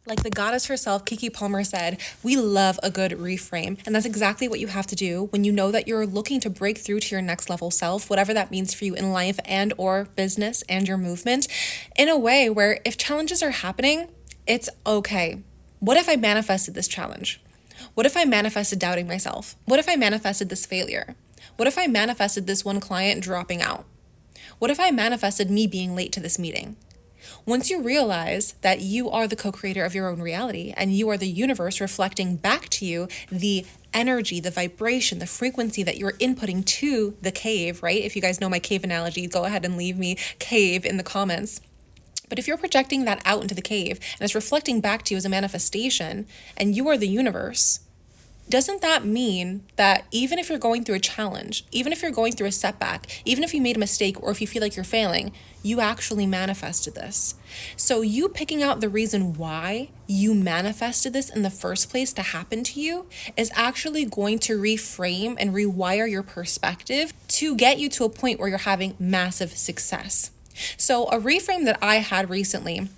Like the goddess herself, Kiki Palmer, said, we love a good reframe. And that's exactly what you have to do when you know that you're looking to break through to your next level self, whatever that means for you in life and or business and your movement, in a way where if challenges are happening, it's okay. What if I manifested this challenge? What if I manifested doubting myself? What if I manifested this failure? What if I manifested this one client dropping out? What if I manifested me being late to this meeting? Once you realize that you are the co-creator of your own reality and you are the universe reflecting back to you the energy, the vibration, the frequency that you're inputting to the cave, right? If you guys know my cave analogy, go ahead and leave me cave in the comments. But if you're projecting that out into the cave and it's reflecting back to you as a manifestation and you are the universe, doesn't that mean that even if you're going through a challenge, even if you're going through a setback, even if you made a mistake or if you feel like you're failing, you actually manifested this? So you picking out the reason why you manifested this in the first place to happen to you is actually going to reframe and rewire your perspective to get you to a point where you're having massive success. So a reframe that I had recently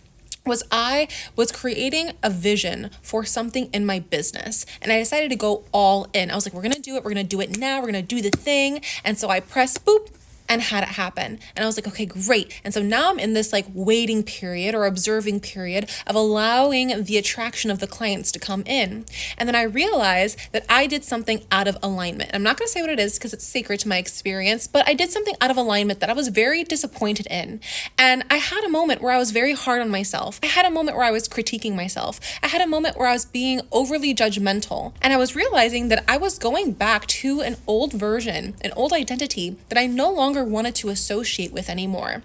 was I was creating a vision for something in my business. And I decided to go all in. I was like, we're going to do it. We're going to do it now. We're going to do the thing. And so I pressed boop and had it happen. And I was like, okay, great. And so now I'm in this like waiting period or observing period of allowing the attraction of the clients to come in. And then I realized that I did something out of alignment. I'm not going to say what it is because it's sacred to my experience, but I did something out of alignment that I was very disappointed in. And I had a moment where I was very hard on myself. I had a moment where I was critiquing myself. I had a moment where I was being overly judgmental. And I was realizing that I was going back to an old version, an old identity that I no longer wanted to associate with anymore.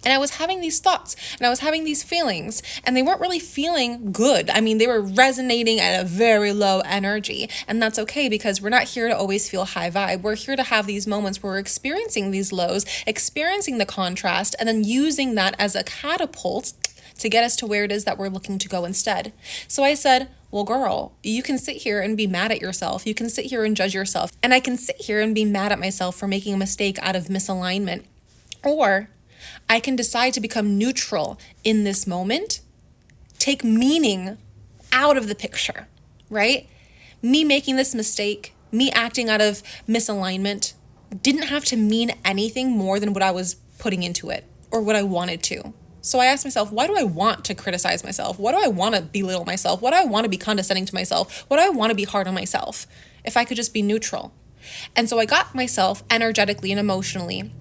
And I was having these thoughts and I was having these feelings and they weren't really feeling good. I mean, they were resonating at a very low energy, and that's okay because we're not here to always feel high vibe. We're here to have these moments where we're experiencing these lows, experiencing the contrast, and then using that as a catapult to get us to where it is that we're looking to go instead. So I said, well, girl, you can sit here and be mad at yourself. You can sit here and judge yourself. And I can sit here and be mad at myself for making a mistake out of misalignment. Or I can decide to become neutral in this moment, take meaning out of the picture, right? Me making this mistake, me acting out of misalignment, didn't have to mean anything more than what I was putting into it or what I wanted to. So I asked myself, why do I want to criticize myself? Why do I want to belittle myself? Why do I want to be condescending to myself? Why do I want to be hard on myself if I could just be neutral? And so I got myself energetically and emotionally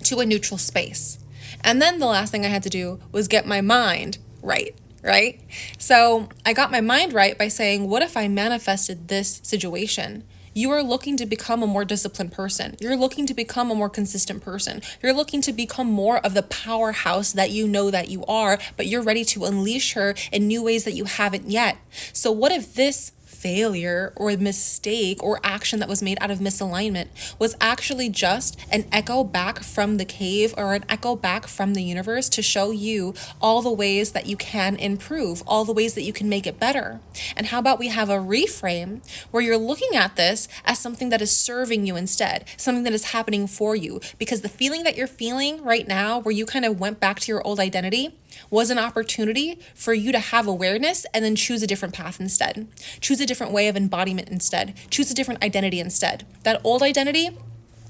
to a neutral space. And then the last thing I had to do was get my mind right? So I got my mind right by saying, what if I manifested this situation? You are looking to become a more disciplined person. You're looking to become a more consistent person. You're looking to become more of the powerhouse that you know that you are, but you're ready to unleash her in new ways that you haven't yet. So what if this failure or mistake or action that was made out of misalignment was actually just an echo back from the cave or an echo back from the universe to show you all the ways that you can improve, all the ways that you can make it better? And how about we have a reframe where you're looking at this as something that is serving you instead, something that is happening for you? Because the feeling that you're feeling right now, where you kind of went back to your old identity, was an opportunity for you to have awareness and then choose a different path instead. Choose a different way of embodiment instead. Choose a different identity instead. That old identity,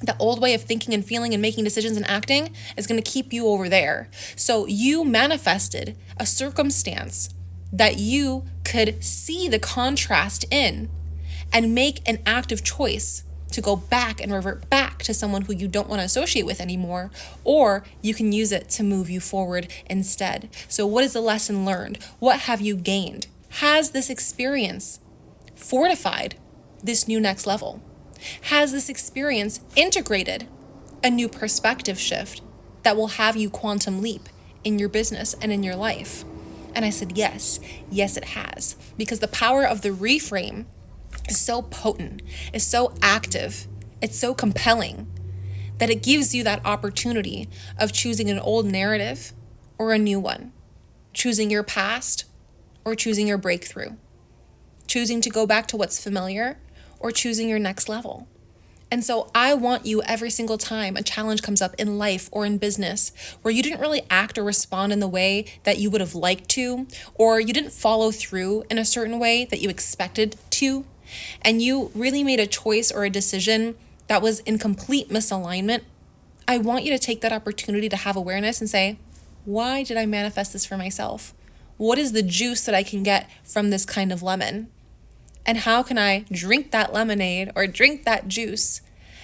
the old way of thinking and feeling and making decisions and acting is going to keep you over there. So you manifested a circumstance that you could see the contrast in and make an active choice to go back and revert back to someone who you don't want to associate with anymore, or you can use it to move you forward instead. So what is the lesson learned? What have you gained? Has this experience fortified this new next level? Has this experience integrated a new perspective shift that will have you quantum leap in your business and in your life? And I said, yes, it has. Because the power of the reframe is so potent, is so active, it's so compelling that it gives you that opportunity of choosing an old narrative or a new one, choosing your past or choosing your breakthrough, choosing to go back to what's familiar or choosing your next level. And so I want you, every single time a challenge comes up in life or in business where you didn't really act or respond in the way that you would have liked to, or you didn't follow through in a certain way that you expected to, and you really made a choice or a decision that was in complete misalignment, I want you to take that opportunity to have awareness and say, why did I manifest this for myself? What is the juice that I can get from this kind of lemon? And how can I drink that lemonade or drink that juice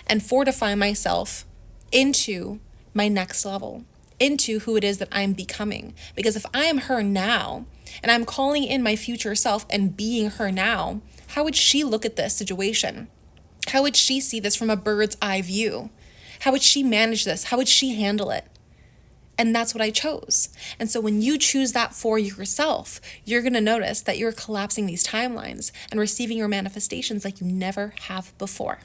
and fortify myself into my next level, into who it is that I'm becoming? Because if I am her now and I'm calling in my future self and being her now, how would she look at this situation? How would she see this from a bird's eye view? How would she manage this? How would she handle it? And that's what I chose. And so when you choose that for yourself, you're going to notice that you're collapsing these timelines and receiving your manifestations like you never have before.